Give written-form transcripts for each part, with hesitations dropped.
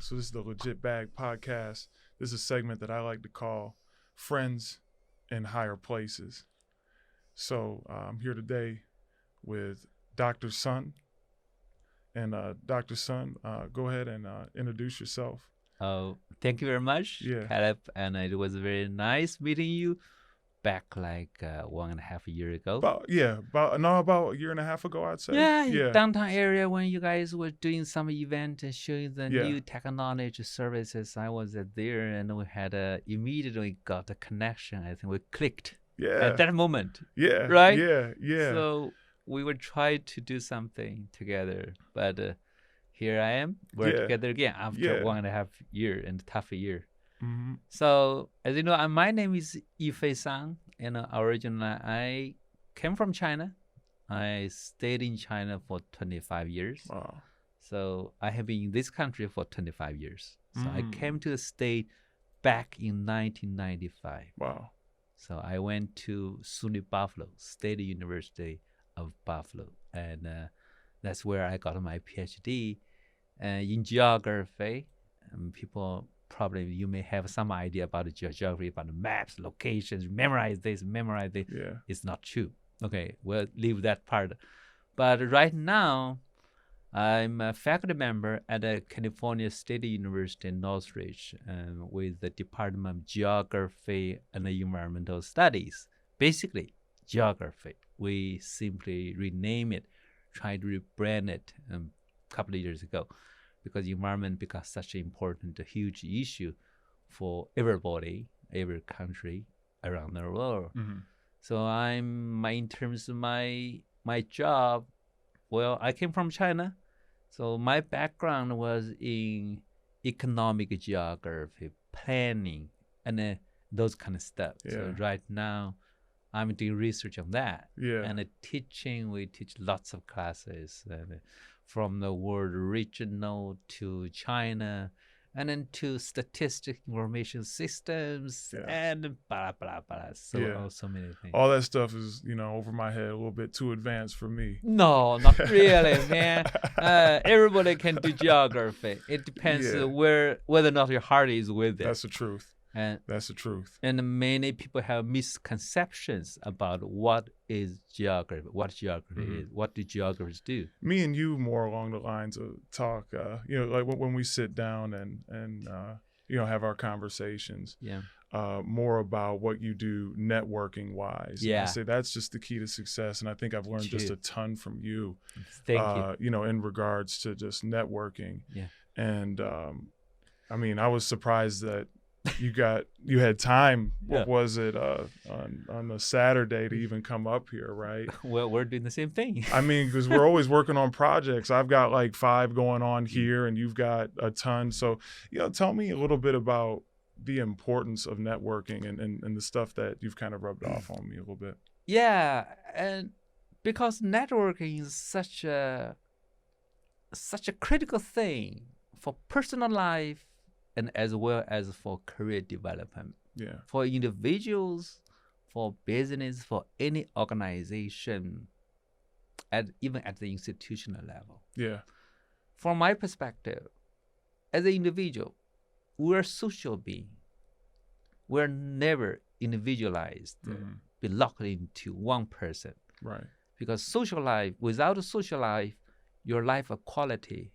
So this is the Legit Bag Podcast. This is a segment that I like to call Friends in Higher Places. So I'm here today with Dr. Sun. And Dr. Sun, go ahead and introduce yourself. Oh, thank you very much, Caleb. And it was very nice meeting you back like 1.5 years ago. About a year and a half ago, I'd say. Yeah, downtown area when you guys were doing some event and showing the new technology services. I was there and we had immediately got a connection. I think we clicked at that moment. Yeah. Right? Yeah. So we would try to do something together. But here I am. We're together again after 1.5 year and tough year. Mm-hmm. So, as you know, my name is Yifei Sang, and originally I came from China. I stayed in China for 25 years. Wow. So I have been in this country for 25 years. So I came to the state back in 1995. Wow. So I went to SUNY Buffalo, State University of Buffalo, and that's where I got my PhD in geography. People probably you may have some idea about the geography, about the maps, locations, memorize this. Yeah. It's not true. Okay, we'll leave that part. But right now, I'm a faculty member at the California State University in Northridge with the Department of Geography and Environmental Studies. Basically, geography. We simply rename it, try to rebrand it a couple of years ago, because environment becomes such an important, huge issue for everybody, every country around the world. Mm-hmm. So in terms of my job, well, I came from China. So my background was in economic geography, planning, and those kind of stuff. Yeah. So right now, I'm doing research on that. Yeah. And we teach lots of classes from the world regional to China, and then to statistic information systems and blah, blah, blah. So many things. All that stuff is, over my head a little bit too advanced for me. No, not really, man. Everybody can do geography. It depends whether or not your heart is with it. That's the truth. That's the truth. And many people have misconceptions about what is geography, what geography is, what do geographers do. Me and you more along the lines of talk, like when we sit down and have our conversations, more about what you do networking wise. Yeah. And I say that's just the key to success. And I think I've learned just a ton from you, Thank you. In regards to just networking. Yeah. And I was surprised that you had time. What was it on a Saturday to even come up here, right? Well, we're doing the same thing. Because we're always working on projects. I've got like 5 going on here, and you've got a ton. So, tell me a little bit about the importance of networking and the stuff that you've kind of rubbed off on me a little bit. Yeah, and because networking is such a critical thing for personal life, and as well as for career development. Yeah. For individuals, for business, for any organization, even at the institutional level. Yeah. From my perspective, as an individual, we're social beings. We're never individualized, be locked into one person. Right. Because without a social life, your life of quality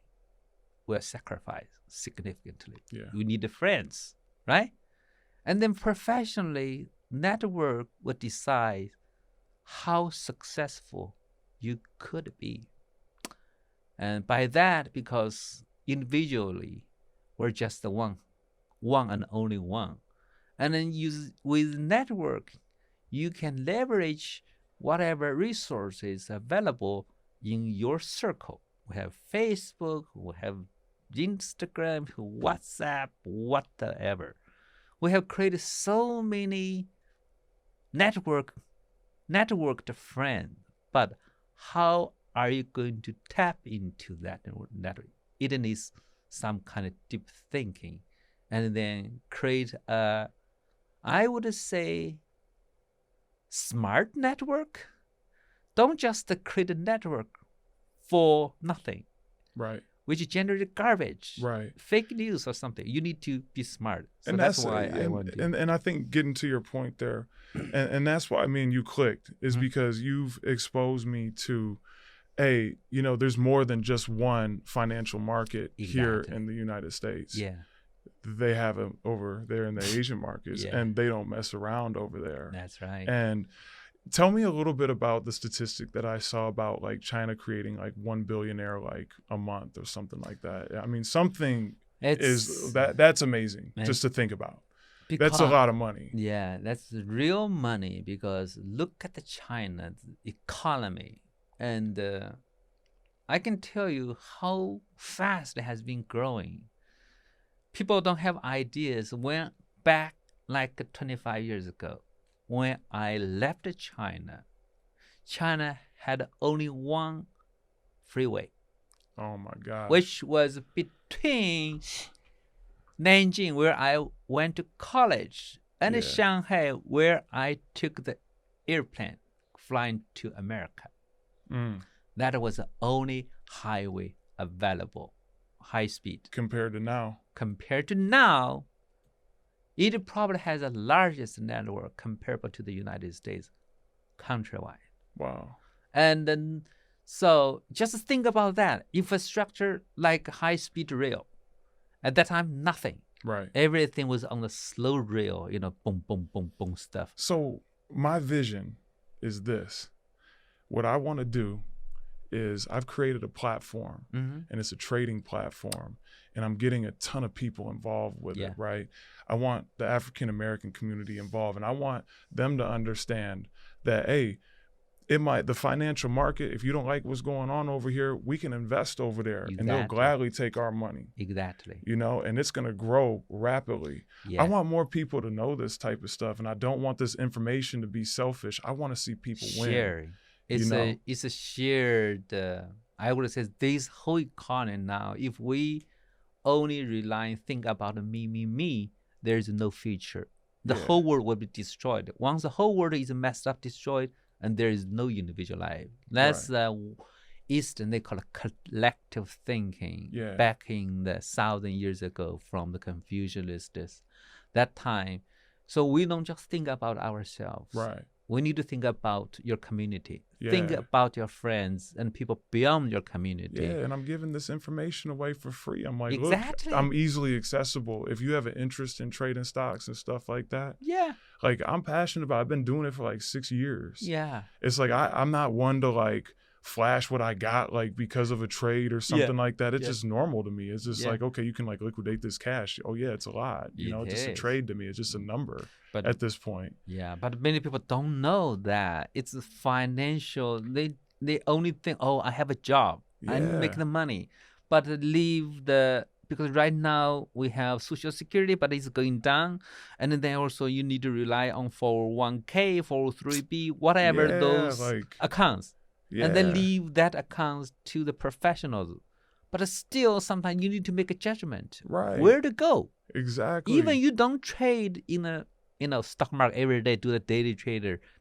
will sacrifice significantly. Yeah. You need friends, right? And then professionally, network will decide how successful you could be. And by that, because individually, we're just the one and only one. And then with network, you can leverage whatever resources available in your circle. We have Facebook, we have Instagram, WhatsApp, whatever. We have created so many networked friends. But how are you going to tap into that network? It needs some kind of deep thinking, and then create a, I would say, smart network. Don't just create a network for nothing. Right. which generated garbage, Right. fake news or something. You need to be smart. So And that's why I want to. and I think getting to your point there, and that's why me and you clicked, is because you've exposed me to there's more than just one financial market here in the United States. Yeah. They have them over there in the Asian markets, and they don't mess around over there. That's right. And tell me a little bit about the statistic that I saw about like China creating like 1 billionaire like a month or something like that. I mean, that's amazing just to think about. That's a lot of money. Yeah, that's real money, because look at the China economy, and I can tell you how fast it has been growing. People don't have ideas. When back like 25 years ago, when I left China, China had only one freeway. Oh my God. Which was between Nanjing, where I went to college, and Shanghai, where I took the airplane flying to America. That was the only highway available, high speed. Compared to now, it probably has the largest network comparable to the United States countrywide. Wow. And then, so just think about that. Infrastructure like high-speed rail. At that time, nothing. Right. Everything was on the slow rail, boom, boom, boom, boom stuff. So my vision is this. What I want to do is I've created a platform, and it's a trading platform, and I'm getting a ton of people involved with it, right? I want the African-American community involved, and I want them to understand that, hey, the financial market, if you don't like what's going on over here, we can invest over there, and they'll gladly take our money. Exactly. And it's going to grow rapidly. Yeah. I want more people to know this type of stuff, and I don't want this information to be selfish. I want to see people win. It's a shared, I would say, this whole economy now, if we only rely and think about me, there's no future. The whole world will be destroyed. Once the whole world is messed up, destroyed, and there is no individual life. That's Eastern, they call it collective thinking. Back in the 1,000 years ago from the Confucianists, that time. So we don't just think about ourselves. Right. We need to think about your community. Think about your friends and people beyond your community. Yeah, and I'm giving this information away for free. I'm like, exactly. Look, I'm easily accessible. If you have an interest in trading stocks and stuff like that, like I'm passionate about it. I've been doing it for like 6 years. Yeah. It's like I'm not one to like flash what I got like because of a trade or something like that. It's just normal to me. It's just like, okay, you can like liquidate this cash. Oh yeah, it's a lot. It's just a trade to me. It's just a number at this point. Yeah, but many people don't know that it's financial. They only think, oh, I have a job. I make the money. But because right now we have Social Security, but it's going down. And then also you need to rely on 401k, 403b, whatever those accounts. And then leave that account to the professionals. But still, sometimes you need to make a judgment. Right. Where to go. Exactly. Even you don't trade in a stock market every day,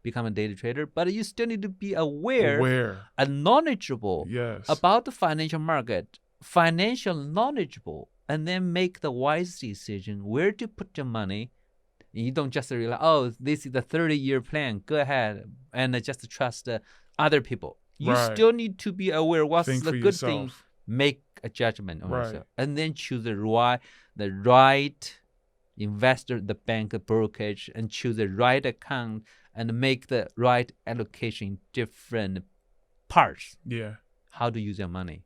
become a daily trader, but you still need to be aware. And knowledgeable about the financial market, financial knowledgeable, and then make the wise decision where to put your money. You don't just realize, oh, this is the 30-year plan. Go ahead and just trust other people. You still need to be aware what's the good thing. Make a judgment on yourself, and then choose the right investor, the bank, brokerage, and choose the right account and make the right allocation in different parts. How to use your money.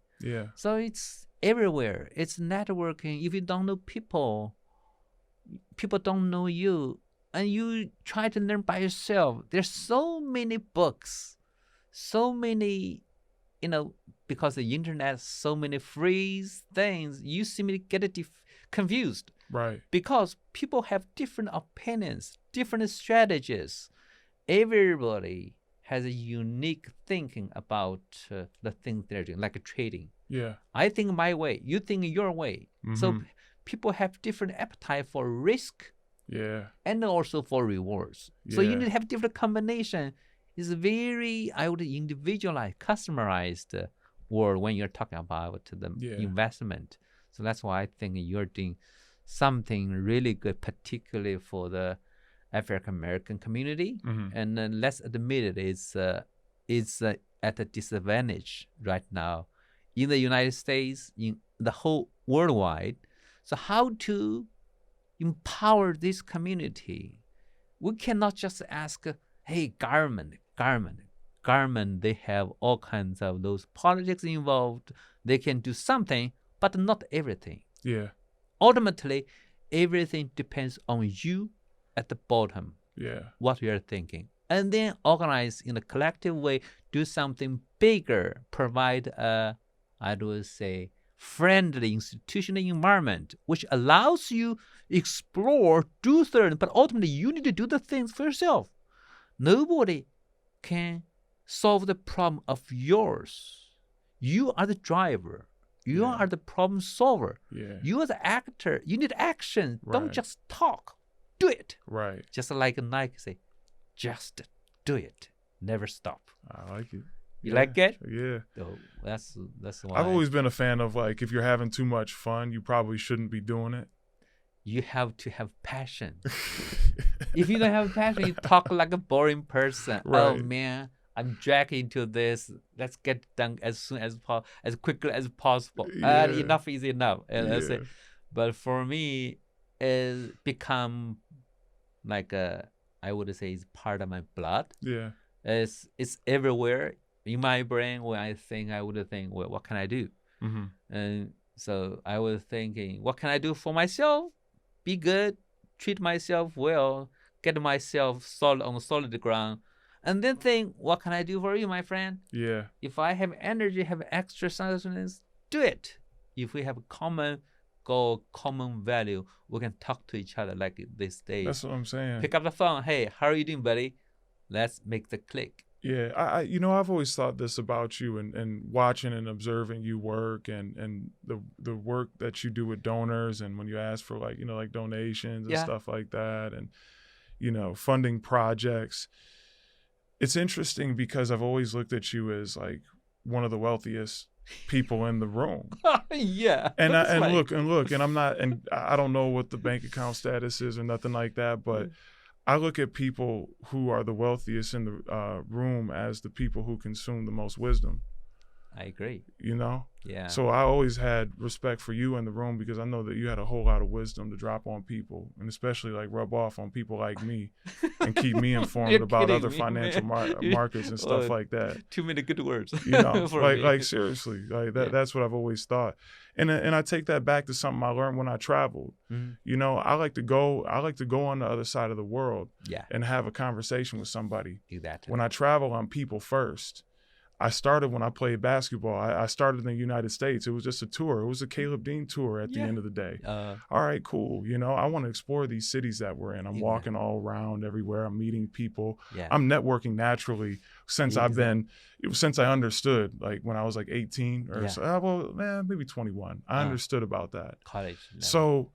So it's everywhere. It's networking. If you don't know people don't know you, and you try to learn by yourself. There's so many books, so many, because the internet, so many free things, you seem to get confused. Right. Because people have different opinions, different strategies. Everybody has a unique thinking about the things they're doing, like trading. I think my way, you think your way. So people have different appetite for risk and also for rewards. So you need to have different combination. It's very, individualized, customized world when you're talking about the investment. So that's why I think you're doing something really good, particularly for the African American community. And let's admit it, it's at a disadvantage right now in the United States, in the whole worldwide. So how to empower this community? We cannot just ask, hey, government, they have all kinds of those politics involved. They can do something, but not everything. Yeah. Ultimately, everything depends on you at the bottom. Yeah. What you are thinking. And then organize in a collective way, do something bigger, provide a, I would say, friendly institutional environment, which allows you explore, do things, but ultimately you need to do the things for yourself. Nobody can solve the problem of yours. You are the driver. You are the problem solver. Yeah. You are the actor. You need action. Right. Don't just talk. Do it. Right. Just like Nike say, just do it. Never stop. I like it. You like it? Yeah. So that's why I've always been a fan of, like, if you're having too much fun, you probably shouldn't be doing it. You have to have passion. If you don't have passion, you talk like a boring person. Right. Oh man, I'm dragged into this. Let's get done as soon as as quickly as possible. Enough is enough. But for me, it's become like I would say it's part of my blood. Yeah. It's everywhere in my brain. When I would think, well, what can I do? And so I was thinking, what can I do for myself? Be good, treat myself well, get myself on solid ground, and then think, what can I do for you, my friend? Yeah. If I have energy, have extra sustenance, do it. If we have a common goal, common value, we can talk to each other like these days. That's what I'm saying. Pick up the phone. Hey, how are you doing, buddy? Let's make the click. Yeah, I've always thought this about you, and watching and observing you work, and the work that you do with donors, and when you ask for like donations and stuff like that, and funding projects. It's interesting because I've always looked at you as like one of the wealthiest people in the room. Yeah. And look, and I'm not, and I don't know what the bank account status is or nothing like that, but I look at people who are the wealthiest in the room as the people who consume the most wisdom. I agree. Yeah. So I always had respect for you in the room because I know that you had a whole lot of wisdom to drop on people, and especially like rub off on people like me and keep me informed about other financial markets and stuff like that. Too many good words. like seriously, like that. That's what I've always thought. And I take that back to something I learned when I traveled. I like to go on the other side of the world and have a conversation with somebody. Exactly. When I travel, I'm people first. I started when I played basketball. I started in the United States. It was just a tour. It was a Caleb Dean tour at the end of the day. All right, cool. I want to explore these cities that we're in. I'm walking all around everywhere. I'm meeting people. I'm networking naturally since I understood, like when I was like 18 or maybe 21. I understood about that. College. So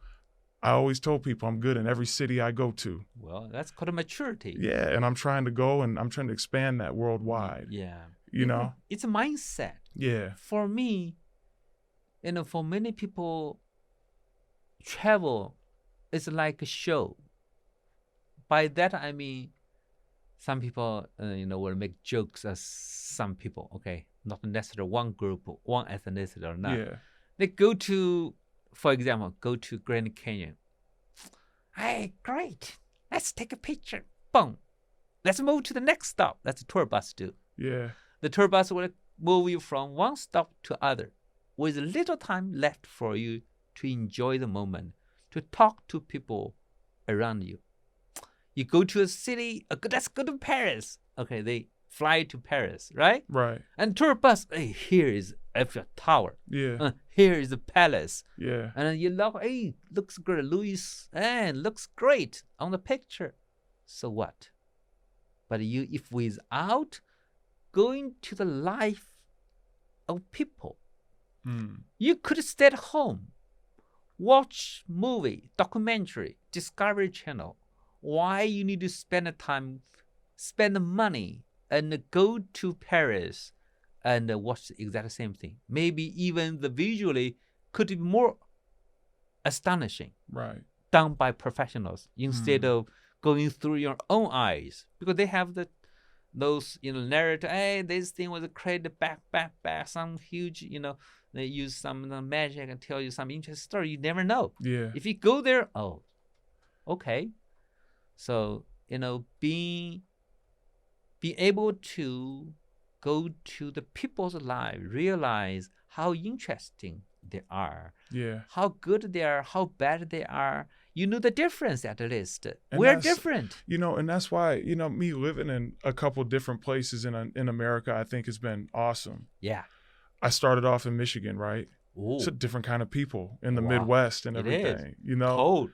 I always told people I'm good in every city I go to. Well, that's called a maturity. Yeah, and I'm trying to go and I'm trying to expand that worldwide. Yeah. It's a mindset. Yeah. For me, for many people, travel is like a show. By that I mean, some people, will make jokes as some people. Okay, not necessarily one group, one ethnicity or not. Yeah. They go to, for example, Grand Canyon. Hey, great! Let's take a picture. Boom. Let's move to the next stop. That's a tour bus do. Yeah. The tour bus will move you from one stop to other with little time left for you to enjoy the moment, to talk to people around you. You go to a city, let's go to Paris. Okay, they fly to Paris, right? Right. And tour bus, hey, here is Eiffel Tower. Yeah. Here is the palace. Yeah. And then you look, hey, looks great. Louis, looks great on the picture. So what? But if without going to the life of people, you could stay at home, watch movie, documentary, Discovery Channel. Why you need to spend the money and go to Paris and watch the exact same thing. Maybe even the visually could be more astonishing, Right. done by professionals instead of going through your own eyes, because they have those narrative. Hey, this thing was created back, some huge, they use some magic and tell you some interesting story. You never know. Yeah. If you go there, oh, okay. So being able to go to the people's life, realize how interesting they are, Yeah. how good they are, how bad they are. You know the difference at least. And We're different. And that's why, me living in a couple different places in America, I think has been awesome. Yeah. I started off in Michigan, right? Ooh. It's a different kind of people in the Wow. Midwest and It everything, is. Cold.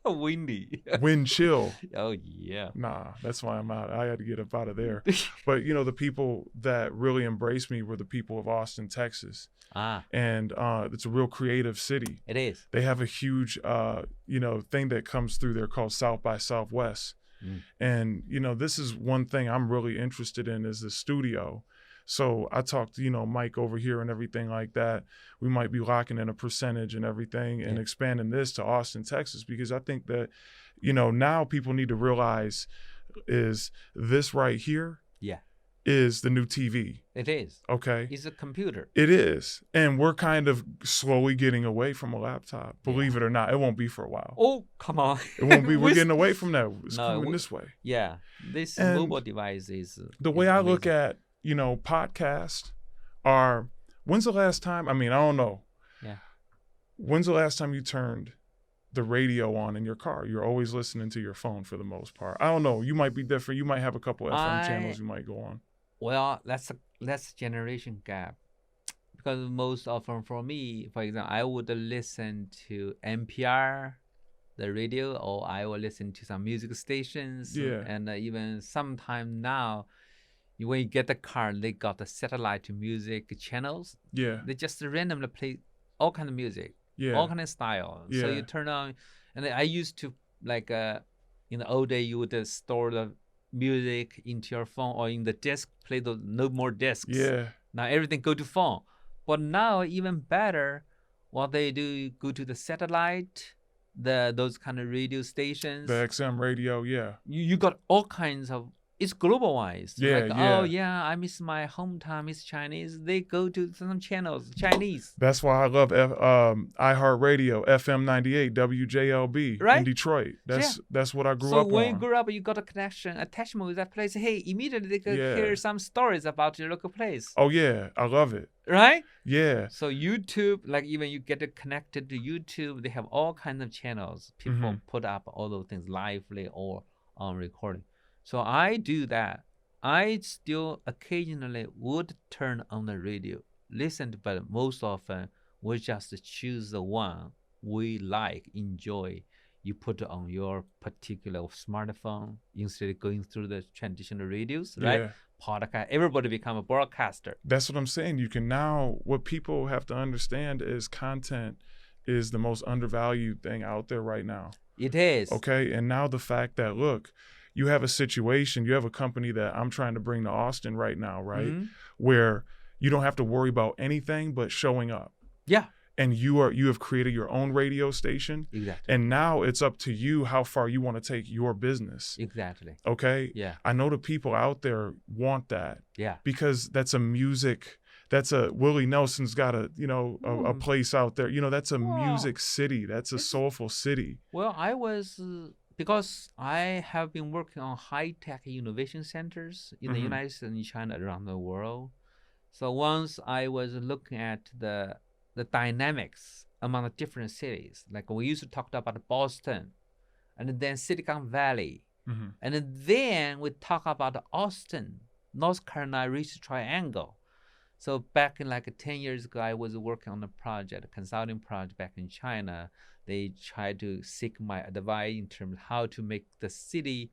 Windy. Wind chill. Oh, yeah. Nah, that's why I'm out. I had to get up out of there. But, the people that really embraced me were the people of Austin, Texas. And it's a real creative city. It is. They have a huge, thing that comes through there called South by Southwest. And, this is one thing I'm really interested in is the studio. So I talked to, Mike over here and everything like that. We might be locking in a percentage and everything and expanding this to Austin, Texas, because I think that, now people need to realize is this right here is the new TV. It is. Okay. It's a computer. It is. And we're kind of slowly getting away from a laptop. Believe it or not, it won't be for a while. Oh, come on. It won't be. We're getting away from that. It's coming this way. Yeah. This mobile device is the way I look at, podcasts are, when's the last time, I don't know. Yeah. When's the last time you turned the radio on in your car? You're always listening to your phone for the most part. I don't know. You might be different. You might have a couple FM channels you might go on. Well, that's a generation gap. Because most often for me, for example, I would listen to NPR, the radio, or I will listen to some music stations. Yeah. And even sometime now, when you get the car, they got the satellite music channels. Yeah. They just randomly play all kind of music. Yeah. All kind of style. Yeah. So you turn on, and I used to in the old day you would store the music into your phone or in the disc, play no more discs. Yeah. Now everything go to phone. But now even better, what they do, go to the satellite, those kind of radio stations. The XM radio, yeah. You got all kinds of. It's globalized. Yeah, Oh yeah, I miss my hometown. Miss Chinese. They go to some channels, Chinese. That's why I love iHeartRadio, FM 98, WJLB in Detroit. That's what I grew up on. So when you grew up, you got a connection, attachment with that place. Hey, immediately they could hear some stories about your local place. Oh yeah, I love it. Right? Yeah. So YouTube, even you get it connected to YouTube, they have all kinds of channels. People put up all those things lively or on recording. So I do that. I still occasionally would turn on the radio, listen, but most often we just choose the one we like, enjoy. You put it on your particular smartphone instead of going through the traditional radios, right? Yeah. Podcast. Everybody become a broadcaster. That's what I'm saying. You can now, what people have to understand is content is the most undervalued thing out there right now. It is. Okay. And now the fact that, look, you have a situation, you have a company that I'm trying to bring to Austin right now, right? Where you don't have to worry about anything but showing up. Yeah. And you have created your own radio station. Exactly. And now it's up to you how far you want to take your business. Exactly. Okay? Yeah. I know the people out there want that. Yeah. Because that's a music, Willie Nelson's got a place out there. That's a music city. That's a soulful city. Well, I was... because I have been working on high-tech innovation centers in the United States and China, around the world. So once I was looking at the dynamics among the different cities, like we used to talk about Boston, and then Silicon Valley, and then we talk about Austin, North Carolina Research Triangle. So back in 10 years ago, I was working on a consulting project back in China. They tried to seek my advice in terms of how to make the city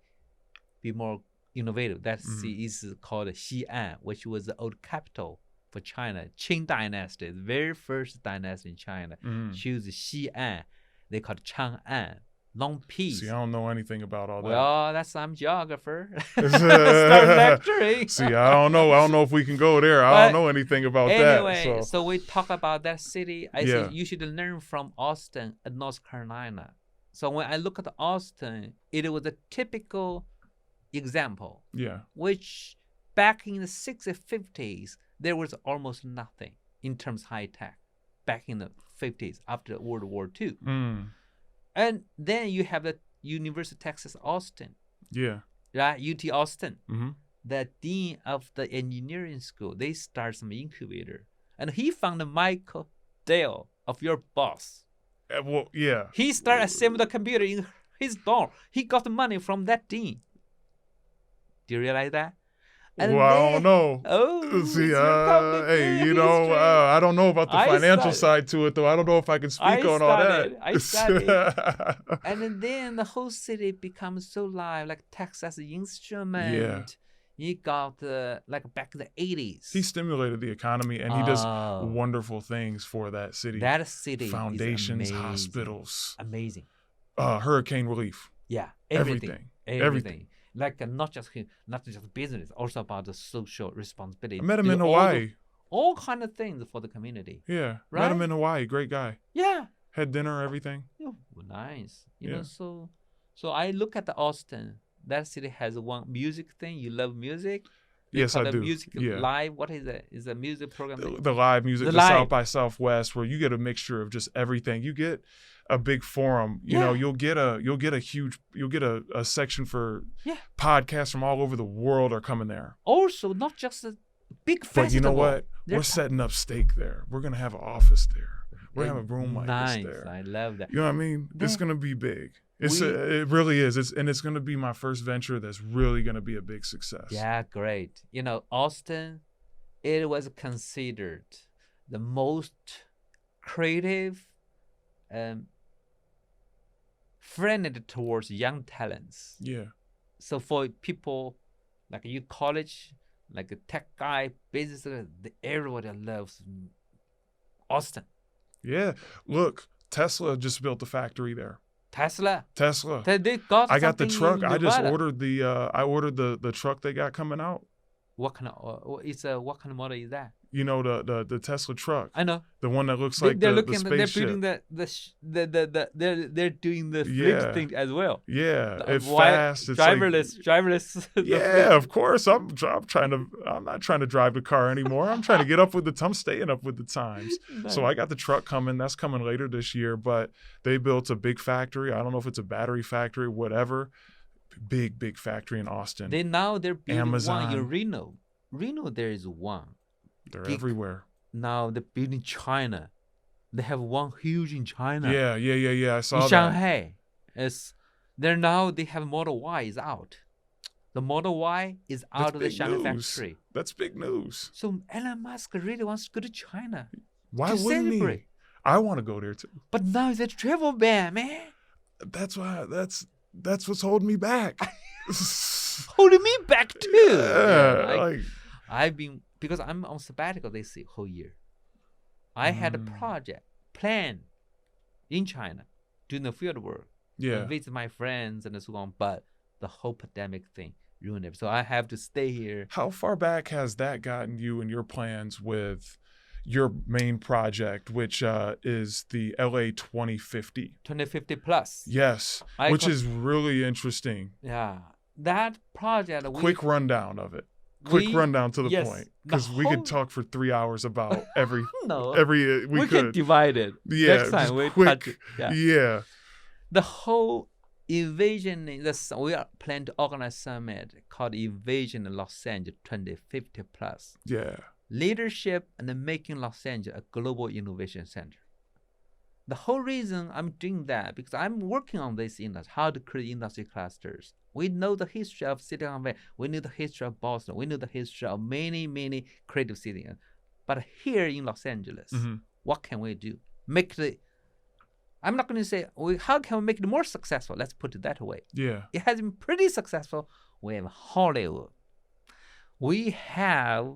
be more innovative. That city is called Xi'an, which was the old capital for China. Qing dynasty, the very first dynasty in China, choose Xi'an. They called Chang'an. long piece. See, I don't know anything about all that. Well, I'm geographer. Start lecturing. See, I don't know. I don't know if we can go there. I don't know anything about anyway, that. So we talk about that city. I Yeah. say you should learn from Austin and North Carolina. So when I look at Austin, it was a typical example. Yeah. Which back in the 60s, 50s, there was almost nothing in terms of high tech. Back in the 50s, after World War II. And then you have the University of Texas, Austin. Yeah. Right? UT Austin. Mm-hmm. The dean of the engineering school, they start some incubator. And he found Michael Dell, of your boss. Well, yeah. He started assembling the computer in his dorm. He got the money from that dean. Do you realize that? And well, I don't know. Oh, see, hey, you know, I don't know about the financial side to it, though. I don't know if I can speak on all that. I studied. And then the whole city becomes so live, like Texas Instrument. Yeah. He got like back in the 80s. He stimulated the economy, and he does wonderful things for that city. That city foundations, is hospitals, amazing. Hurricane relief. Yeah, everything. Like not just business, also about the social responsibility. I met him in Hawaii. All kind of things for the community. Yeah, right? Met him in Hawaii. Great guy. Yeah. Had dinner, everything. Oh, nice. You know, so I look at the Austin. That city has one music thing. You love music. Yes, I do. Music live. What is it? Is a music program? The live music, the South by Southwest, where you get a mixture of just everything. You get a big forum. You know, you'll get a section for podcasts from all over the world are coming there. Also, not just a big festival. But you know what? We're setting up stake there. We're gonna have an office there. We're gonna have a room like this there. I love that. You know what I mean? It's gonna be big. It really is. It's going to be my first venture that's really going to be a big success. Yeah, great. You know, Austin, it was considered the most creative and friendly towards young talents. Yeah. So for people like you, college, like a tech guy, business, everybody loves Austin. Yeah. Look, Tesla just built a factory there. Tesla. They got I got the truck. I just ordered the truck they got coming out. What kind of what kind of model is that? You know, the Tesla truck. I know. The one that looks like the spaceship. They're building they're doing the fridge thing as well. Yeah, it's fast. It's driverless. Yeah, of course. I'm not trying to drive the car anymore. I'm trying to get up with I'm staying up with the times. Nice. So I got the truck coming. That's coming later this year. But they built a big factory. I don't know if it's a battery factory, whatever. Big factory in Austin. They're building Amazon. One in Reno. Reno, there is one. They're everywhere. Now they're building China. They have one huge in China. Yeah. I saw in that. Shanghai. They have Model Y is out. The Model Y is out of the Shanghai factory. That's big news. So Elon Musk really wants to go to China. Why wouldn't he? I want to go there too. But now it's a travel ban, man. That's why. That's what's holding me back. Holding me back too. Yeah, I've been, because I'm on sabbatical this whole year. I had a project planned in China, doing the field work, visit my friends and so on. But the whole pandemic thing ruined it. So I have to stay here. How far back has that gotten you in your plans with your main project, which is the LA 2050? 2050 plus. Yes, which is really interesting. Yeah. That project. Quick rundown of it. Quick rundown to the point, because we could talk for 3 hours about every. We could divide it. Yeah, next time we quick. Yeah. The whole Invasion. We are planning to organize a summit called Invasion in Los Angeles 2050 plus. Yeah. Leadership and making Los Angeles a global innovation center. The whole reason I'm doing that, because I'm working on this industry, how to create industry clusters. We know the history of Silicon Valley. We know the history of Boston. We know the history of many creative cities. But here in Los Angeles, what can we do? I'm not going to say, how can we make it more successful? Let's put it that way. Yeah. It has been pretty successful. We have Hollywood. We have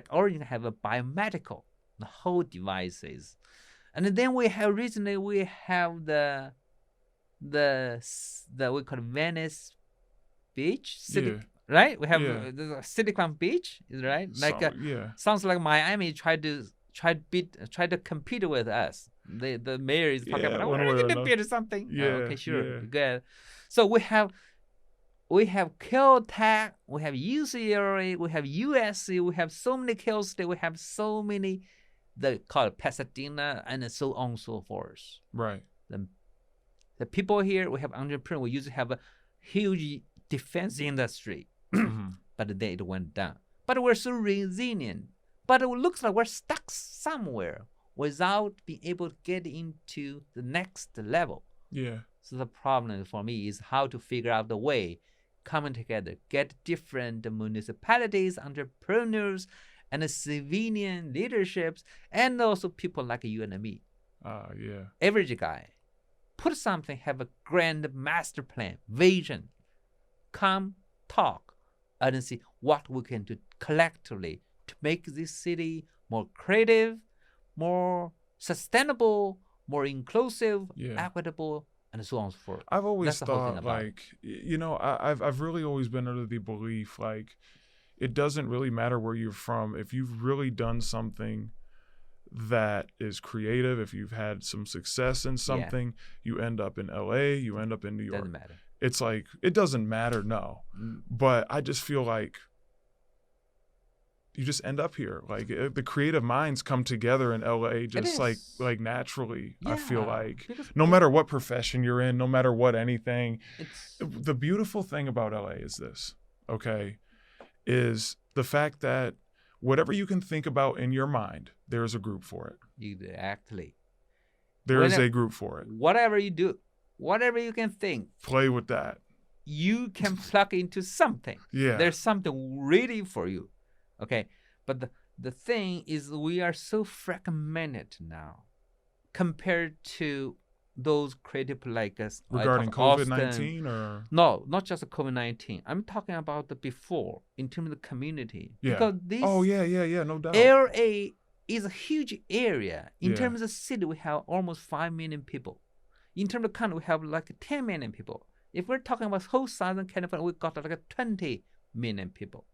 Oregon have a biomedical, the whole devices. And then we have the the we call it Venice Beach, Yeah. right? We have Yeah. the Silicon Beach, is right? Like So, yeah. sounds like Miami tried to compete with us. The mayor is talking Yeah, about one we're way or going to another. build something. Yeah, Okay, sure, yeah. good. So we have Caltech, we have UCLA, we have USC, we have so many Cal State, we have so many they call it Pasadena, and so on and so forth. Right. The people here, we have entrepreneurs. We used to have a huge defense industry, but then it went down. But we're so resilient. But it looks like we're stuck somewhere without being able to get into the next level. Yeah. So the problem for me is how to figure out the way, coming together, get different municipalities, entrepreneurs, and the civilian leaderships, and also people like you and me. Yeah. Average guy. Put something, have a grand master plan, vision. Come, talk, and see what we can do collectively to make this city more creative, more sustainable, more inclusive, equitable, and so on and so forth. I've always That's the whole thing thought, about like, I've really always been under the belief, like, it doesn't really matter where you're from. If you've really done something that is creative, if you've had some success in something, you end up in LA, you end up in New York. Doesn't matter. It's like, it doesn't matter, no. But I just feel like you just end up here. Like, the creative minds come together in LA just like naturally. I feel like no matter what profession you're in, no matter what anything, the beautiful thing about LA is this, okay, is the fact that whatever you can think about in your mind, there is a group for it. Exactly. There is a group for it. Whatever you do, whatever you can think, play with that. You can plug into something. Yeah. There's something ready for you. Okay. But the thing is, we are so fragmented now compared to those creative like us. Regarding COVID-19 or? No, not just COVID-19. I'm talking about the before in terms of the community. Yeah. Because this. Oh, yeah, no doubt. LA is a huge area. In terms of city, we have almost 5 million people. In terms of country, we have like 10 million people. If we're talking about whole Southern California, we got like 20 million people.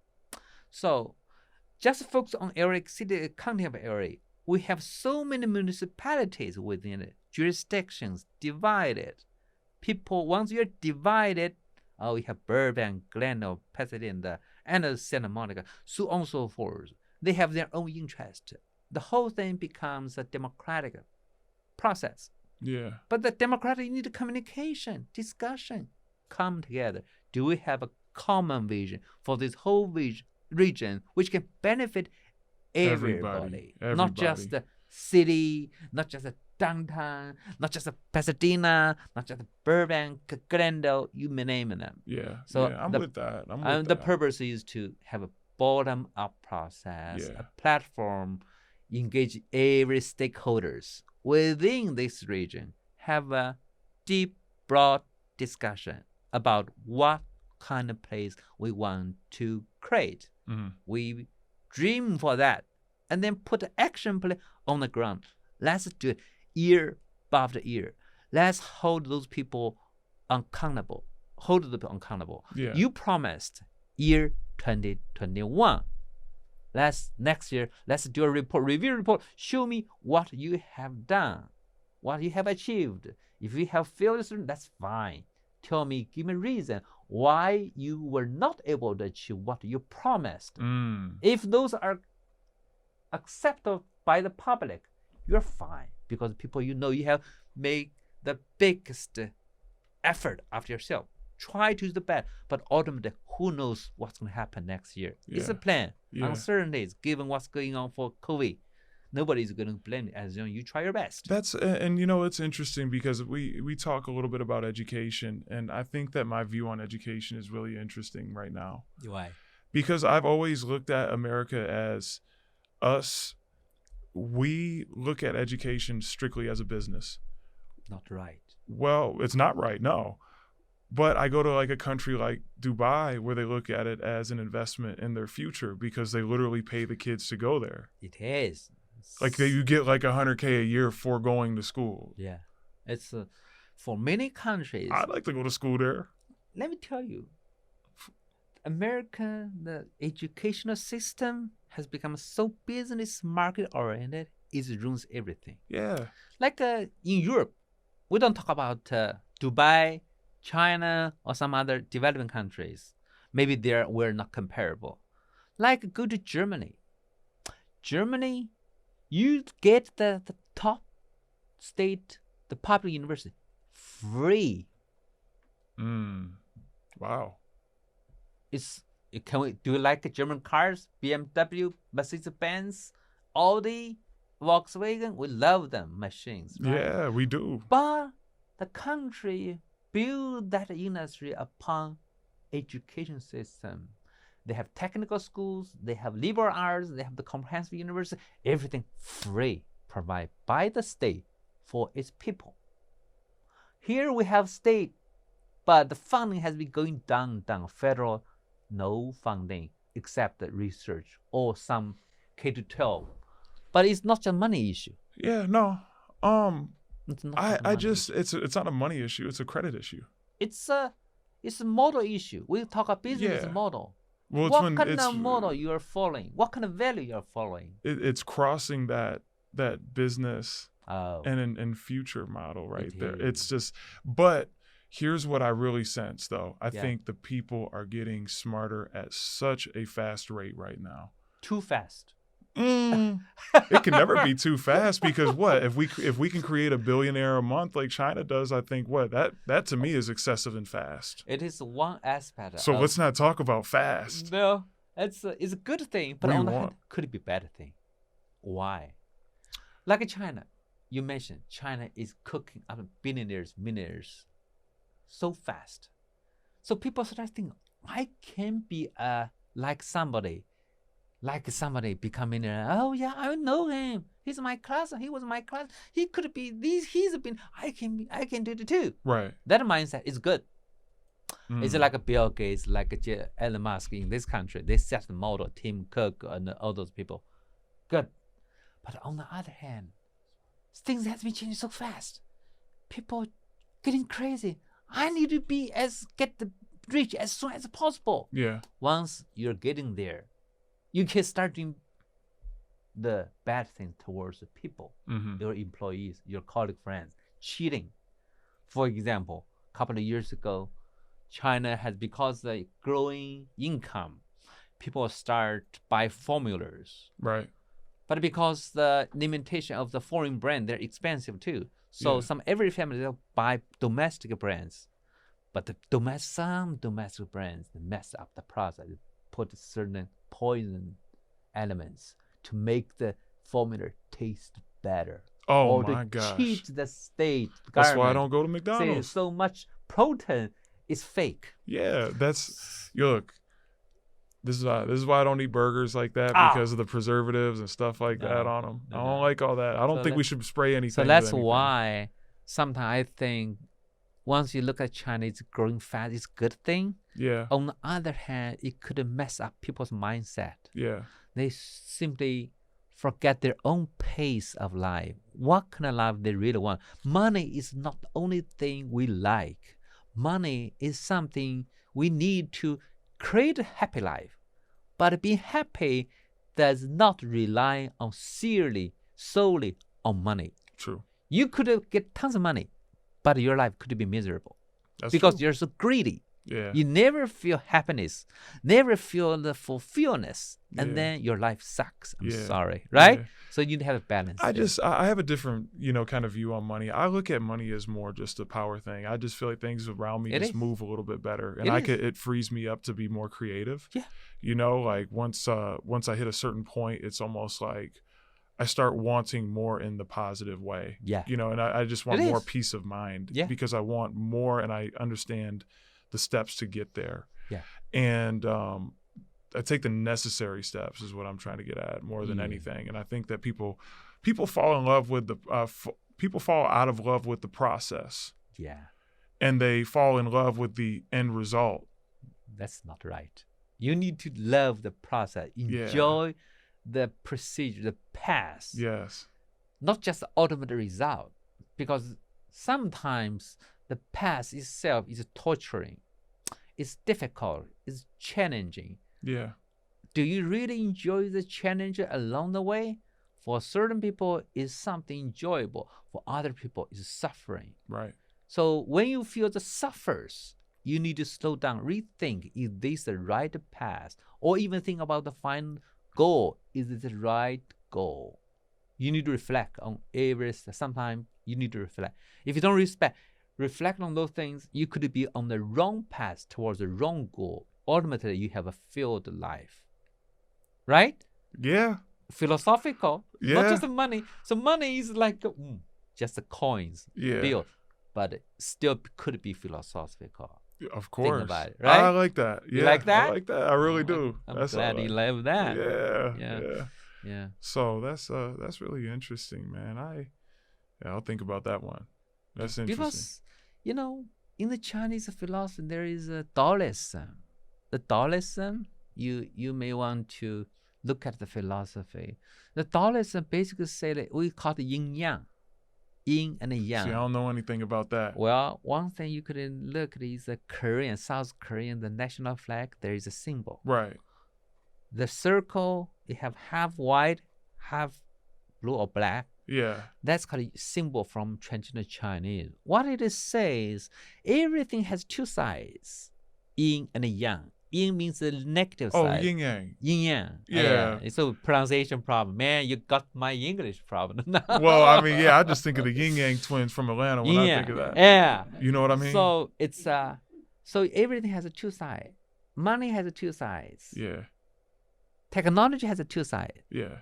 So just focus on LA City, county of LA. We have so many municipalities within it, jurisdictions divided. People, once you're divided, we have Burbank, Glendale, Pasadena, and Santa Monica, so on and so forth. They have their own interest. The whole thing becomes a democratic process. Yeah. But the democratic, you need communication, discussion, come together. Do we have a common vision for this whole region, which can benefit everybody. Not just the city, not just the downtown, not just the Pasadena, not just the Burbank, Glendale, you name them. Yeah. So I'm with that. The purpose is to have a bottom-up process, a platform, engage every stakeholders within this region, have a deep, broad discussion about what kind of place we want to create. We dream for that, and then put the action plan on the ground. Let's do it year after year. Let's hold those people accountable. Yeah. You promised year 2021. Next year, let's do a review report. Show me what you have done, what you have achieved. If you have failed, that's fine. Tell me, give me a reason why you were not able to achieve what you promised. If those are accepted by the public, you're fine, because people you have made the biggest effort of yourself. Try to do the best, but ultimately, who knows what's going to happen next year? It's a plan. Uncertainties, given what's going on for COVID. Nobody's going to blame it, as you try your best. And it's interesting because we talk a little bit about education, and I think that my view on education is really interesting right now. Why? Because I've always looked at America as us. We look at education strictly as a business. Not right. Well, it's not right, no. But I go to like a country like Dubai where they look at it as an investment in their future because they literally pay the kids to go there. It is. Like you get like $100K a year for going to school. Yeah. It's for many countries, I'd like to go to school there. let me tell you, the educational system has become so business market oriented, it ruins everything. Yeah. Like in Europe, we don't talk about Dubai, China, or some other developing countries. Maybe we're not comparable. Like go to Germany. Germany, you get the top state, the public university, free. Wow. Do you like German cars? BMW, Mercedes-Benz, Audi, Volkswagen? We love them machines, right? Yeah, we do. But the country build that industry upon education system. They have technical schools, they have liberal arts, they have the comprehensive university, everything free, provided by the state for its people. Here we have state, but the funding has been going down. Federal, no funding except the research or some K-12. But it's not just a money issue. Yeah, no. It's not it's not a money issue, it's a credit issue. It's a model issue. We talk about business model. Well, what kind of model you are following? What kind of value you are following? It's crossing that business and future model right there. It's just, but here's what I really sense though. I think the people are getting smarter at such a fast rate right now. Too fast. It can never be too fast because what if we can create a billionaire a month like China does? I think that to me is excessive and fast. It is one aspect. So let's not talk about fast. No, it's a good thing, but on the hand, could it be a bad thing? Why? Like China, you mentioned China is cooking up billionaires, millionaires, so fast. So people start thinking, I can be like somebody becoming oh yeah, I know him, he's my class, he was my class, he could be these, he's been, I can do it too. Right. That mindset is good. It's like a Bill Gates, like a Elon Musk in this country. They set the model, Tim Cook and all those people. Good. But on the other hand, things have been changing so fast. People getting crazy. I need to get rich as soon as possible. Yeah. Once you're getting there, you can start doing the bad thing towards the people, your employees, your colleague friends, cheating. For example, a couple of years ago, China has, because the growing income, people start buy formulas. Right. But because the limitation of the foreign brand, they're expensive too. So every family will buy domestic brands. But some domestic brands, they mess up the process. They put certain poison elements to make the formula taste better. Oh or my to gosh. cheat the state. That's why I don't go to McDonald's. So much protein is fake. Yeah, look. This is why I don't eat burgers like that, because of the preservatives and stuff like that on them. I don't like all that. I don't think we should spray anything. So that's why sometimes I think once you look at China, it's growing fast. It's a good thing. Yeah. On the other hand, it could mess up people's mindset. Yeah. They simply forget their own pace of life. What kind of life they really want. Money is not the only thing we like. Money is something we need to create a happy life. But being happy does not rely on solely on money. True. You could get tons of money, but your life could be miserable. That's because true. you're so greedy. Yeah. You never feel happiness, never feel the fulfillment, and then your life sucks. I'm sorry, right? Yeah. So you need to have a balance. I have a different, kind of view on money. I look at money as more just a power thing. I just feel like things around me move a little bit better, and it frees me up to be more creative. Yeah. Like once I hit a certain point, it's almost like I start wanting more in the positive way. Yeah. And I just want more peace of mind. Yeah. Because I want more, and I understand the steps to get there. Yeah. And I take the necessary steps is what I'm trying to get at more than anything. And I think that people fall in love with people fall out of love with the process. Yeah. And they fall in love with the end result. That's not right. You need to love the process, enjoy the procedure, the path. Yes. Not just the ultimate result. Because sometimes the path itself is torturing. It's difficult. It's challenging. Yeah. Do you really enjoy the challenge along the way? For certain people, it's something enjoyable. For other people, it's suffering. Right. So when you feel the suffers, you need to slow down, rethink, is this the right path? Or even think about the final goal. Is it the right goal? You need to reflect on every, sometimes you need to reflect. If you don't reflect on those things, you could be on the wrong path towards the wrong goal. Ultimately, you have a failed life. Right? Yeah. Philosophical. Yeah. Not just money. So money is like just the coins, Yeah. bill, but it still could be philosophical. Of course. Think about it, right? I like that. Yeah. You like that? I like that. I really do. I'm That's glad you love that. Yeah. Yeah. Yeah. Yeah. So that's really interesting, man. I'll think about that one. That's interesting. Because, in the Chinese philosophy, there is a Taoism. The Taoism, you may want to look at the philosophy. The Taoism basically say that we call it yin yang, yin and yang. See, I don't know anything about that. Well, one thing you could look at is the South Korean, the national flag. There is a symbol. Right. The circle, you have half white, half blue or black. Yeah. That's called a symbol from traditional Chinese. What it says, everything has two sides, yin and yang. Yin means the negative side. Oh, yin yang. Yin yang. Yeah. It's a pronunciation problem. Man, you got my English problem. Well, I mean, yeah, I just think of the yin yang twins from Atlanta when I think of that. Yeah. You know what I mean? So it's so everything has a two sides. Money has a two sides. Yeah. Technology has a two sides. Yeah.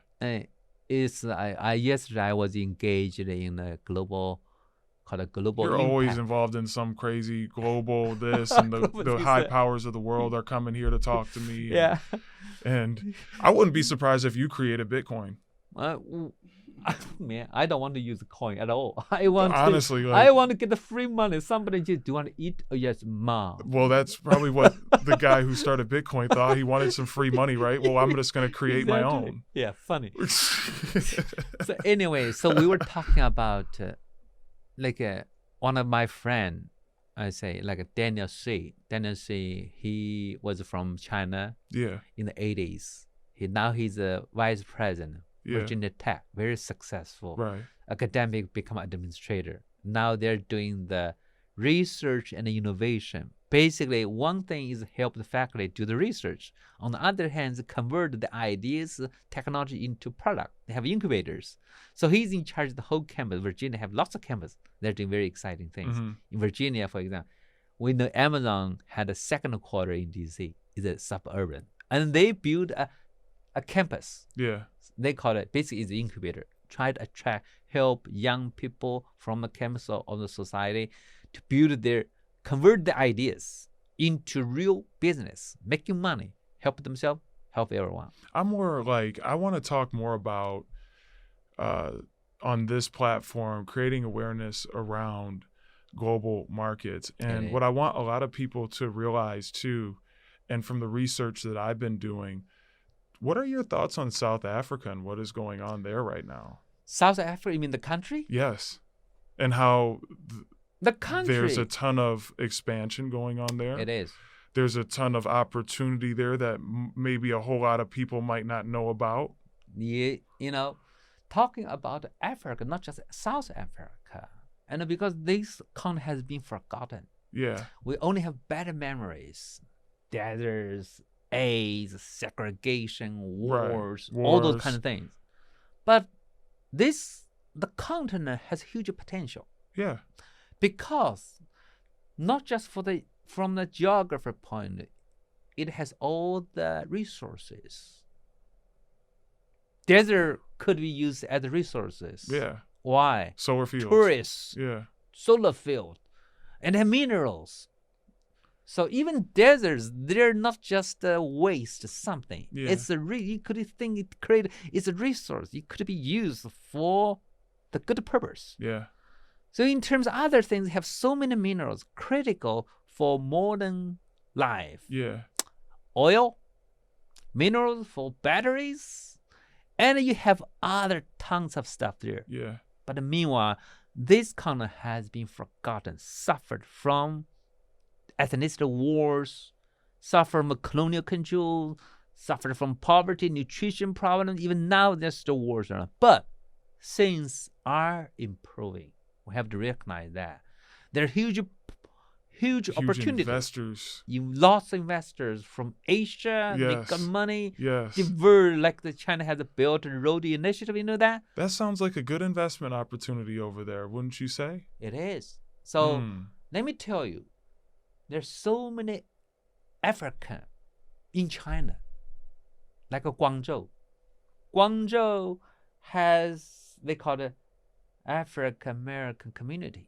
Yesterday I was engaged in a global You're always impact. involved in some crazy global this and the high powers of the world are coming here to talk to me. Yeah. And I wouldn't be surprised if you created Bitcoin. Man, I don't want to use a coin at all. I want to get the free money. Somebody just, do you want to eat? Oh, yes, mom. Well, that's probably what the guy who started Bitcoin thought. He wanted some free money, right? Well, I'm just going to create my own. Yeah, funny. So anyway, so we were talking about one of my friend, I say Daniel C. Daniel C. He was from China. Yeah. In the 80s. Now he's a vice president. Yeah. Virginia Tech, very successful. Right. Academic, become administrator. Now they're doing the research and innovation. Basically, one thing is help the faculty do the research. On the other hand, convert the ideas, technology into product. They have incubators. So he's in charge of the whole campus. Virginia have lots of campus. They're doing very exciting things. Mm-hmm. In Virginia, for example, we know Amazon had a second quarter in DC. It's a suburban. And they built a campus. Yeah. They call it, basically, it's an incubator. Try to help young people from the campus of the society to convert their ideas into real business, making money, help themselves, help everyone. I'm more I want to talk more about, on this platform, creating awareness around global markets. And what I want a lot of people to realize too, and from the research that I've been doing, what are your thoughts on South Africa and what is going on there right now? South Africa, you mean the country? Yes. And how the country, there's a ton of expansion going on there. It is. There's a ton of opportunity there that maybe a whole lot of people might not know about. Yeah, talking about Africa, not just South Africa, and because this country has been forgotten. Yeah. We only have bad memories. Deserts, AIDS, segregation, wars, all those kind of things. But the continent has huge potential. Yeah. Because not just from the geography point, it has all the resources. Desert could be used as resources. Yeah. Why? Solar fields. Tourists. Yeah. Solar field. And then minerals. So even deserts, they're not just a waste something. Yeah. It's you could think it's a resource. It could be used for the good purpose. Yeah. So in terms of other things, you have so many minerals critical for modern life. Yeah. Oil, minerals for batteries, and you have other tons of stuff there. Yeah. But meanwhile, This continent has been forgotten, suffered from ethnicity wars, suffered from colonial control, suffered from poverty, nutrition problems. Even now, there's still wars around. But things are improving. We have to recognize that. There are huge opportunities. Investors. Lots of investors from Asia. Yes. They got money. Yes. Like the China has a Belt and Road Initiative. You know that? That sounds like a good investment opportunity over there, wouldn't you say? It is. So let me tell you, there's so many African in China, like a Guangzhou. Guangzhou has, they call it African American community.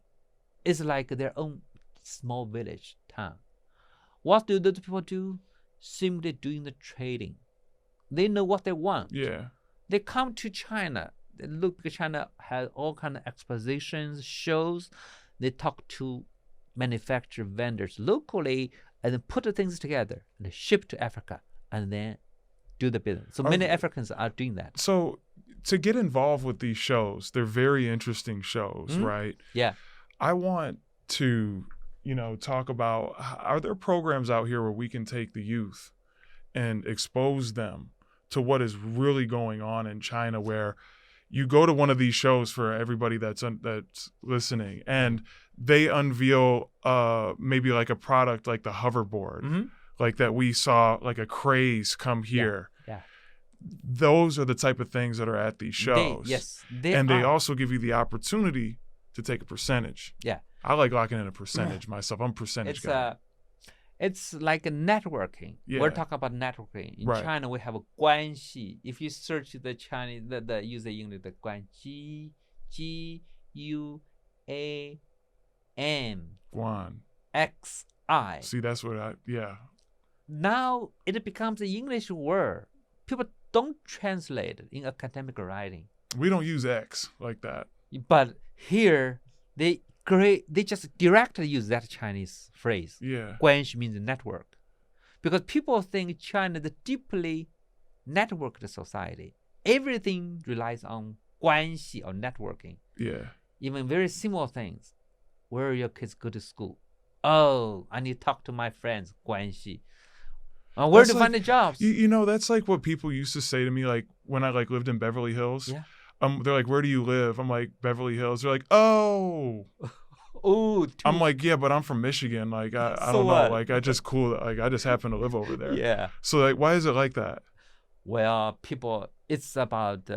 It's like their own small village town. What do those people do? Simply doing the trading. They know what they want. Yeah. They come to China. They look, China has all kind of expositions, shows. They talk to manufacturer vendors locally and then put the things together and ship to Africa and then do the business. So many Africans are doing that. So to get involved with these shows, they're very interesting shows, right? Yeah. I want to, talk about, are there programs out here where we can take the youth and expose them to what is really going on in China, where you go to one of these shows for everybody that's listening, and they unveil maybe like a product like the hoverboard, like that we saw, like a craze come here. Yeah. Those are the type of things that are at these shows. They also give you the opportunity to take a percentage. Yeah. I like locking in a percentage myself. I'm a percentage guy. It's like a networking. Yeah. We're talking about networking. In China, we have a 关系. If you search the Chinese, the user English, the 关系, Guan. X-I. See, that's what Now it becomes an English word. People don't translate it in academic writing. We don't use X like that. But here, they just directly use that Chinese phrase. Yeah. 关系 means network. Because people think China is a deeply networked society. Everything relies on 关系or networking. Yeah. Even very simple things. Where your kids go to school? Oh, I need to talk to my friends. 关系. Where to find the jobs? That's like what people used to say to me, like when I lived in Beverly Hills. Yeah. They're like, where do you live? I'm like, Beverly Hills. They're like, oh. I'm like, yeah, but I'm from Michigan. Like, I don't know. Like, I just happen to live over there. Yeah. So, like, why is it like that? Well, it's about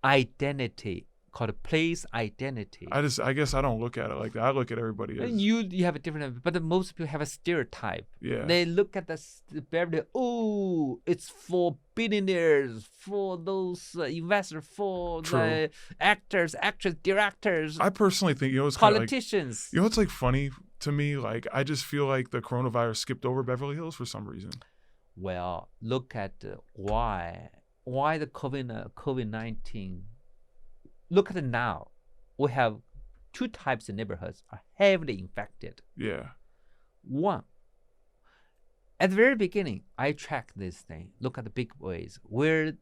identity, called place identity. I guess I don't look at it like that. I look at everybody as... You have a different, but most people have a stereotype. Yeah. They look at the Beverly, it's for billionaires, for those investors, for the actors, actresses, directors. I personally think, it's politicians. It's like funny to me. Like, I just feel like the coronavirus skipped over Beverly Hills for some reason. Well, look at why the COVID-19. Look at it now. We have two types of neighborhoods are heavily infected. Yeah. One, at the very beginning, I tracked this thing. Look at the big ways. Where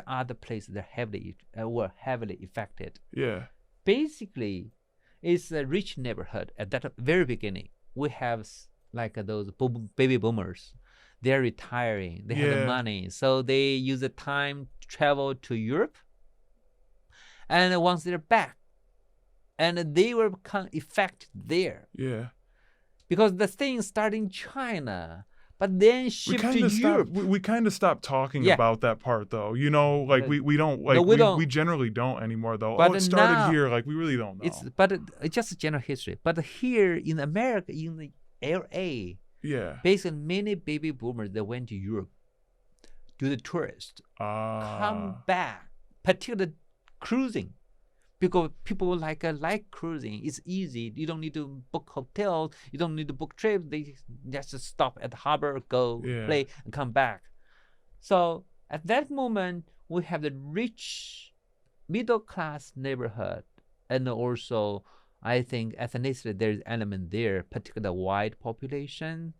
are the places that were heavily affected? Yeah. Basically, it's a rich neighborhood. At that very beginning, we have like those baby boomers. They're retiring. They have the money, so they use the time to travel to Europe. And once they're back, and they will become affected there. Yeah. Because the thing started in China, but then shipped to Europe. We kind of stopped talking about that part, though. We don't we generally don't anymore, though. But it started here. Like, we really don't know. It's just a general history. But here in America, in the LA, basically many baby boomers that went to Europe, do the tourist, come back, particularly cruising, because people like cruising. It's easy. You don't need to book hotels. You don't need to book trips. They just stop at the harbor, go play, and come back. So at that moment, we have the rich middle class neighborhood, and also I think ethnicity, there's element there, particularly white population,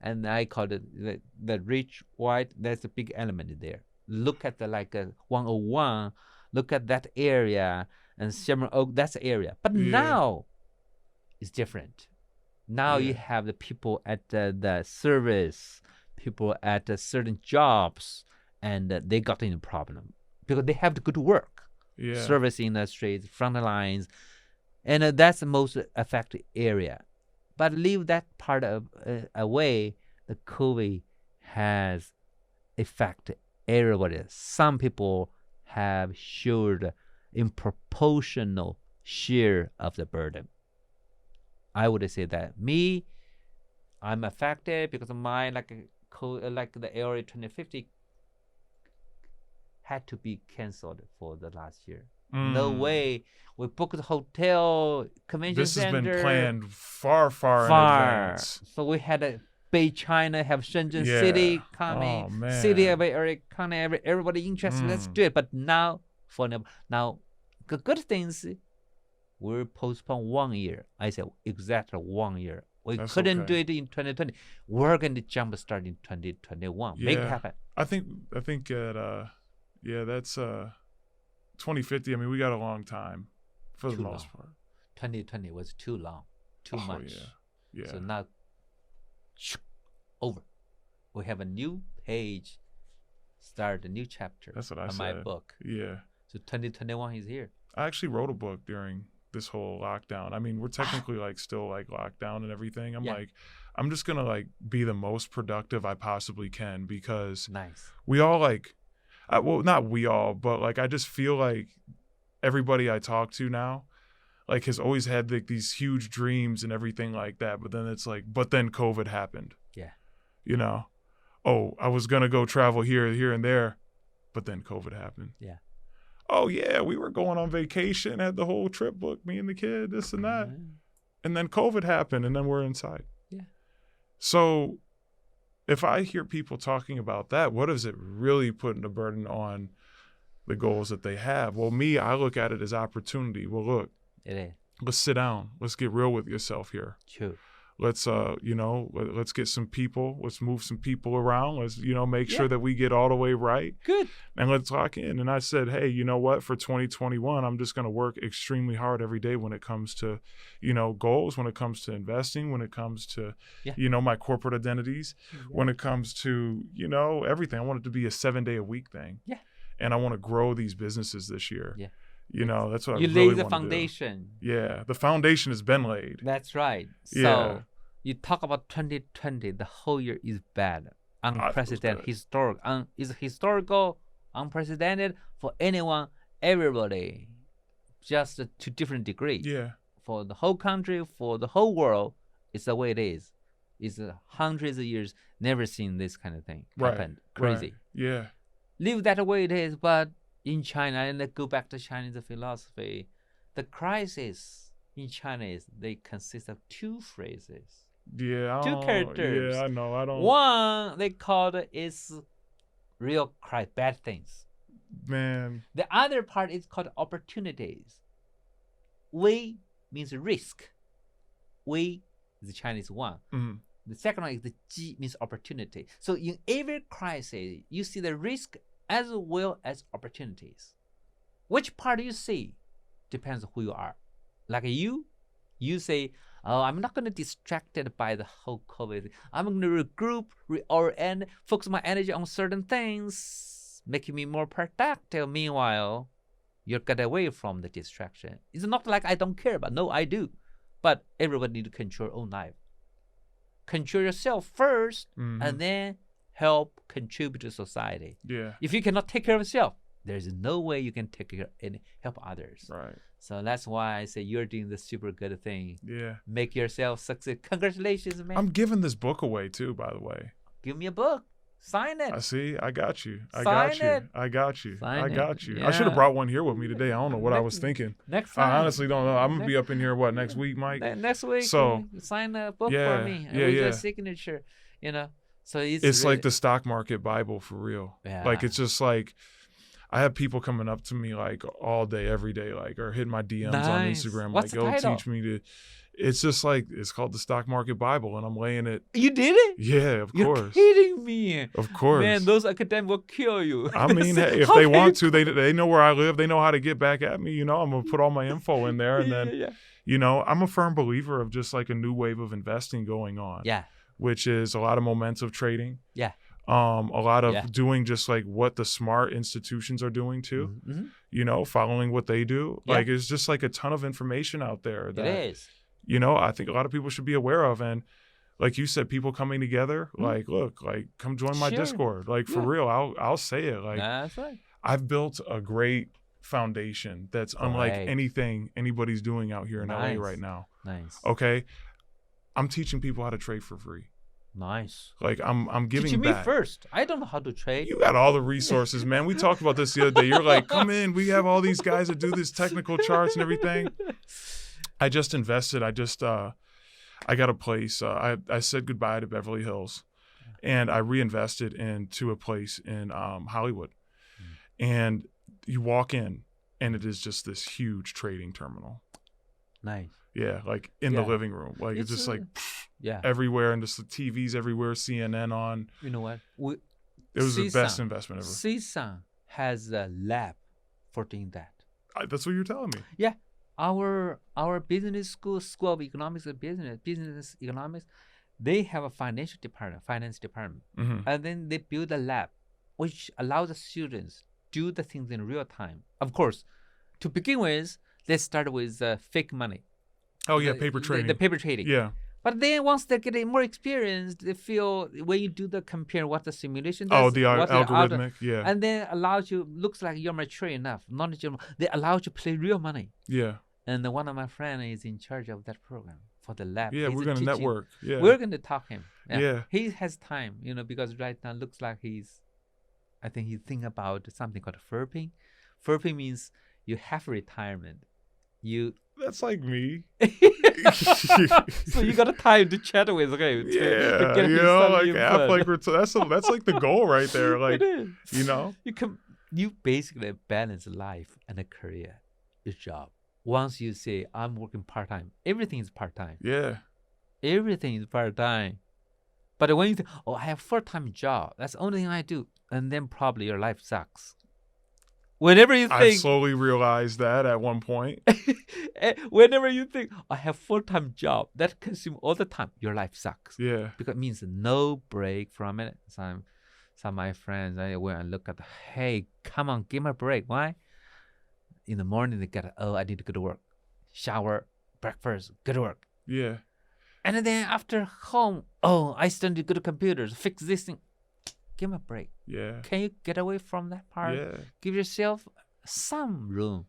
and I call it the rich white. There's a big element there. Look at the 101. Look at that area. and Sherman Oak, that's the area. But Yeah. now it's different. Now you Yeah. have the people at the service, people at certain jobs, and they got in a problem because they have to go to work. Yeah. Service industries, front lines, and that's the most affected area. But leave that part away, the COVID has affected everybody. Some people have shared in proportional share of the burden. I would say that me, I'm affected because of my like the area 2050 had to be canceled for the last year. No way. We booked the hotel, convention This center. has been planned far in advance. So we had a Bay China, have Shenzhen Yeah. City coming, Oh, man. City of area coming, everybody interested. Let's do it. But now, now, the good things, we're postponed 1 year. I said exactly 1 year. We That's couldn't do okay. it in 2020. We're going to jump start in 2021. Make it Yeah. happen. I think at that's 2050. I mean, we got a long time for the Too most long. part. 2020 was too long, too much. Yeah. So now, over. We have a new page, start a new chapter. That's what I on said. my book. Yeah. So 2021 is here. I actually wrote a book during this whole lockdown. I mean, we're technically like still like locked down and everything. I'm like, I'm just gonna like be the most productive I possibly can because Nice. we all like, well, not we all, but like I just feel like everybody I talk to now, like has always had like these huge dreams and everything like that. But then it's like, but then COVID happened. Yeah. You know, oh, I was gonna go travel here, and there, but then COVID happened. Yeah. Oh yeah, we were going on vacation, had the whole trip booked, me and the kid, this and that. And then COVID happened and then we're inside. Yeah. So if I hear people talking about that, what is it really putting a burden on the goals that they have? Well, me, I look at it as opportunity. Well, look, It is. let's sit down. Let's get real with yourself here. True. Let's let's get some people. Let's move some people around. Let's, make sure that we get all the way right. Good. And let's lock in. And I said, hey, you know what? For 2021, I'm just going to work extremely hard every day when it comes to, goals, when it comes to investing, when it comes to, my corporate identities, when it comes to, everything. I want it to be a 7-day-a-week thing. Yeah. And I want to grow these businesses this year. Yeah. That's what I You really lay the want foundation. to do. Yeah. The foundation has been laid. That's right. So Yeah. you talk about 2020, the whole year is bad. Unprecedented, historical, unprecedented for anyone, everybody, just to different degree. Yeah. For the whole country, for the whole world, it's the way it is. It's hundreds of years, never seen this kind of thing happen. Crazy. Right. Yeah. Leave that the way it is, but in China, and let's go back to Chinese philosophy, the crisis in China they consist of two phrases. Yeah. Two characters. Yeah, I know. I don't. One they called is real bad things. Man. The other part is called opportunities. Wei means risk. Wei is the Chinese one. Mm. The second one is the Ji means opportunity. So in every crisis, you see the risk as well as opportunities. Which part do you see? Depends on who you are. Like you say, oh, I'm not going to be distracted by the whole COVID. I'm going to regroup, reorient, focus my energy on certain things, making me more productive. Meanwhile, you get away from the distraction. It's not like I don't care, but no, I do. But everybody need to control your own life. Control yourself first, and then help contribute to society. Yeah. If you cannot take care of yourself, there's no way you can take care and help others. Right. So that's why I say you're doing the super good thing. Yeah. Make yourself succeed. Congratulations, man. I'm giving this book away too, by the way. Give me a book. Sign it. I see. I got you. I Sign got you. it. I got you. Sign I it. got you. Yeah. I should have brought one here with me today. I don't know what I was thinking. Next time. I honestly don't know. I'm gonna be up in here next week, Mike? Next week. So sign a book yeah, for me. yeah, with yeah. your signature. So it's really, like the stock market Bible for real. Yeah. Like it's just like I have people coming up to me like all day, every day, like, or hit my DMs on Nice. Instagram, What's like, the yo, title? teach me to. It's just like, it's called the Stock Market Bible, and I'm laying it. You did it? Yeah, of You're course. kidding me. Of course. Man, those academics will kill you. I mean, hey, if How they can want you to, they know where I live. They know how to get back at me. I'm going to put all my info in there. And yeah, then, yeah. I'm a firm believer of just like a new wave of investing going on. Yeah. Which is a lot of momentum trading. Yeah. A lot of Yeah. doing just like what the smart institutions are doing too. Mm-hmm. Following what they do. Yeah. Like, it's just like a ton of information out there that, It is. I think a lot of people should be aware of. And like you said, people coming together, like, look, like, come join my Sure. Discord. Like, for Yeah. real, I'll say it. Like, That's right. I've built a great foundation that's unlike Great. anything anybody's doing out here in Nice. LA right now. Nice. Okay? I'm teaching people how to trade for free. Nice. Like, I'm giving Teach me back. first. I don't know how to trade. You got all the resources, man. We talked about this the other day. You're like, come in. We have all these guys that do this technical charts and everything. I just invested. I got a place. I said goodbye to Beverly Hills, and I reinvested into a place in Hollywood. And you walk in, and it is just this huge trading terminal. Nice. Yeah, like in the living room. Like, it's just like yeah. everywhere, and just the TVs everywhere, CNN on. You know what? It was the best investment ever. CSUN has a lab for doing that. That's what you're telling me. Yeah. Our business school of economics and business economics, they have a finance department, Mm-hmm. and then they build a lab, which allows the students do the things in real time. Of course, to begin with, they start with fake money. Oh yeah, paper trading. The paper trading. Yeah. But then once they're getting more experience, they feel when you do the compare what the simulation Oh, does, the algorithmic, yeah. and then allows you, looks like you're mature enough, knowledgeable. They allow you to play real money. Yeah. And one of my friends is in charge of that program for the lab. Yeah, He's we're gonna teaching. network. Yeah. We're gonna talk him. Yeah. He has time, because right now looks like I think he's thinking about something called FERPing. FERPing means you have retirement. That's like me. So you got a time to chat with him. Yeah, that's like the goal right there. Like, it is. You basically balance life and a career, your job. Once you say I'm working part-time, everything is part-time. Yeah. Everything is part-time. But when you think, I have a full-time job, that's the only thing I do, and then probably your life sucks. Whenever you think, I slowly realized that at one point. whenever you think, I have full-time job that consume all the time, your life sucks. Yeah. Because it means no break from it. Some of my friends, I went and look at, hey, come on, give me a break. Why? In the morning, they get, I need to go to work. Shower, breakfast, go to work. Yeah. And then after home, I still need to go to computers, fix this thing. Give me a break. Yeah. Can you get away from that part? Yeah. Give yourself some room.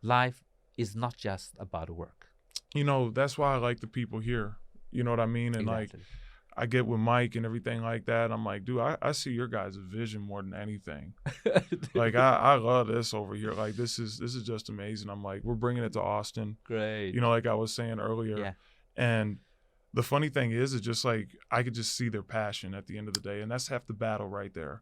Life is not just about work. That's why I like the people here. You know what I mean? And Exactly. like, I get with Mike and everything like that. I'm like, dude, I see your guys' vision more than anything. Like, I love this over here. Like, this is just amazing. I'm like, we're bringing it to Austin. Great. Like I was saying earlier. Yeah. And the funny thing is, it's just like, I could just see their passion at the end of the day. And that's half the battle right there.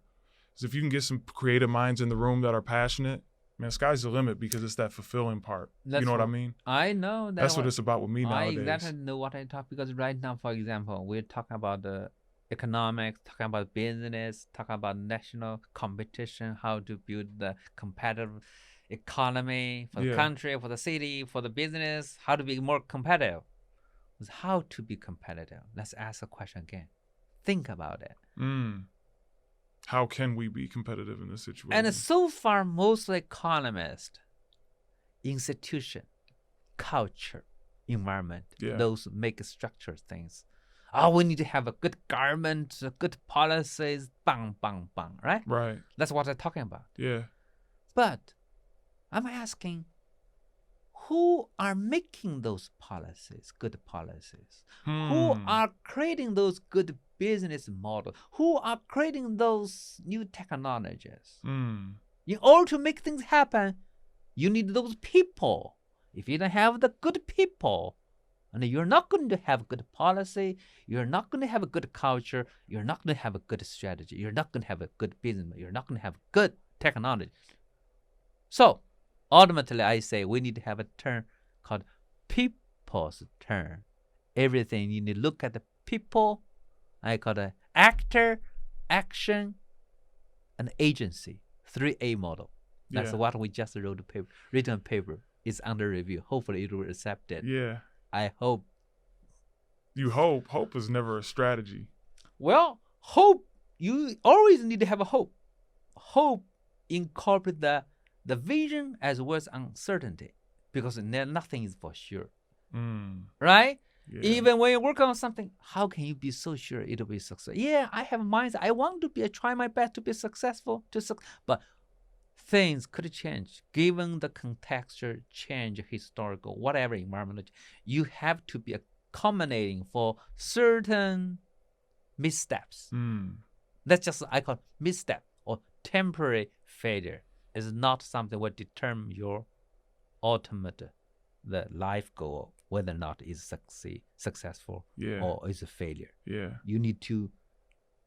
Because if you can get some creative minds in the room that are passionate, man, sky's the limit, because it's that fulfilling part. You know what I mean? I know. That's what it's about with me nowadays. I exactly know what I talk, because right now, for example, we're talking about the economics, talking about business, talking about national competition, how to build the competitive economy for the country, for the city, for the business, how to be more competitive. How to be competitive. Let's ask a question again. Think about it. How can we be competitive in this situation? And so far, most economists, institution, culture, environment, those make structure things. We need to have a good government, good policies, bang, bang, bang, right? Right. That's what I'm talking about. Yeah. But I'm asking, who are making those policies, good policies? Who are creating those good business models? Who are creating those new technologies? In order to make things happen, you need those people. If you don't have the good people, and you're not going to have good policy, you're not going to have a good culture, you're not going to have a good strategy, you're not going to have a good business, you're not going to have good technology. So ultimately, I say we need to have a term called people's turn. Everything you need to look at the people. I call it actor, action, and agency. 3A model. That's what we just written paper. It's under review. Hopefully, it will be accepted. Yeah. I hope. You hope. Hope is never a strategy. Well, hope. You always need to have a hope. Hope incorporates the vision as well as uncertainty, because nothing is for sure. Right? Yeah. Even when you work on something, how can you be so sure it'll be successful? Yeah, I have mindset. I want to be. I try my best to be successful. But things could change given the contextual change, historical, whatever environment. You have to be accommodating for certain missteps. That's just I call misstep or temporary failure. Is not something that will determine your ultimate the life goal, whether or not it's successful or is a failure. Yeah. You need to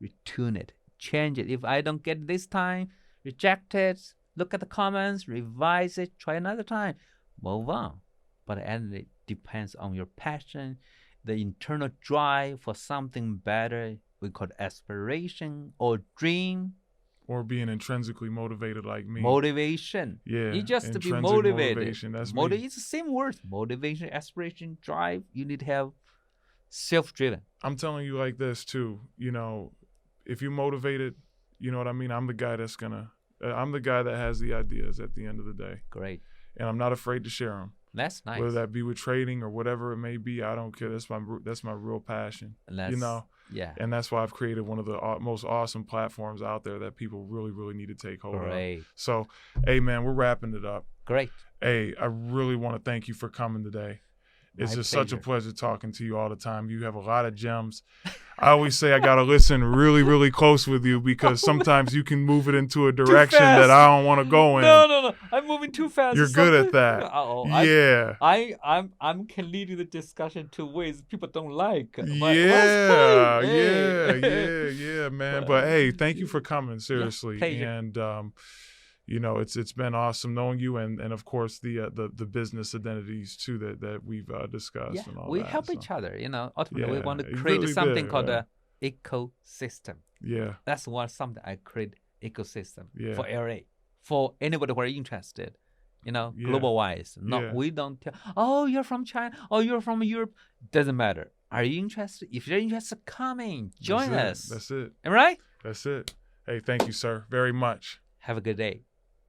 retune it, change it. If I don't get it this time, reject it, look at the comments, revise it, try another time, move on. But and it depends on your passion, the internal drive for something better. We call it aspiration or dream. Or being intrinsically motivated like me. Motivation. Yeah. You just to be motivated. Motivation. That's me. It's the same word. Motivation, aspiration, drive. You need to have self-driven. I'm telling you like this too. You know, if you're motivated, you know what I mean? I'm the guy that has the ideas at the end of the day. Great. And I'm not afraid to share them. That's nice. Whether that be with trading or whatever it may be, I don't care. That's my real passion. You know? Yeah. And that's why I've created one of the most awesome platforms out there that people really, really need to take hold of. So, hey, man, we're wrapping it up. Great. Hey, I really want to thank you for coming today. It's just such a pleasure talking to you all the time. You have a lot of gems. I always say I got to listen really, really close with you because sometimes you can move it into a direction that I don't want to go in. No. I'm moving too fast. You're good at that. Yeah. I'm can lead the discussion to ways people don't like. Yeah, man. But hey, thank you for coming, seriously. And you know, it's been awesome knowing you, and of course the business identities too that we've discussed and all we that. We help each other. You know, ultimately we want to create something called an ecosystem. Yeah, that's something I create ecosystem for LA, for anybody who are interested. You know, global wise. No, we don't tell. Oh, you're from China. Oh, you're from Europe. Doesn't matter. Are you interested? If you're interested, come in, join us. That's it. Am I right? That's it. Hey, thank you, sir, very much. Have a good day.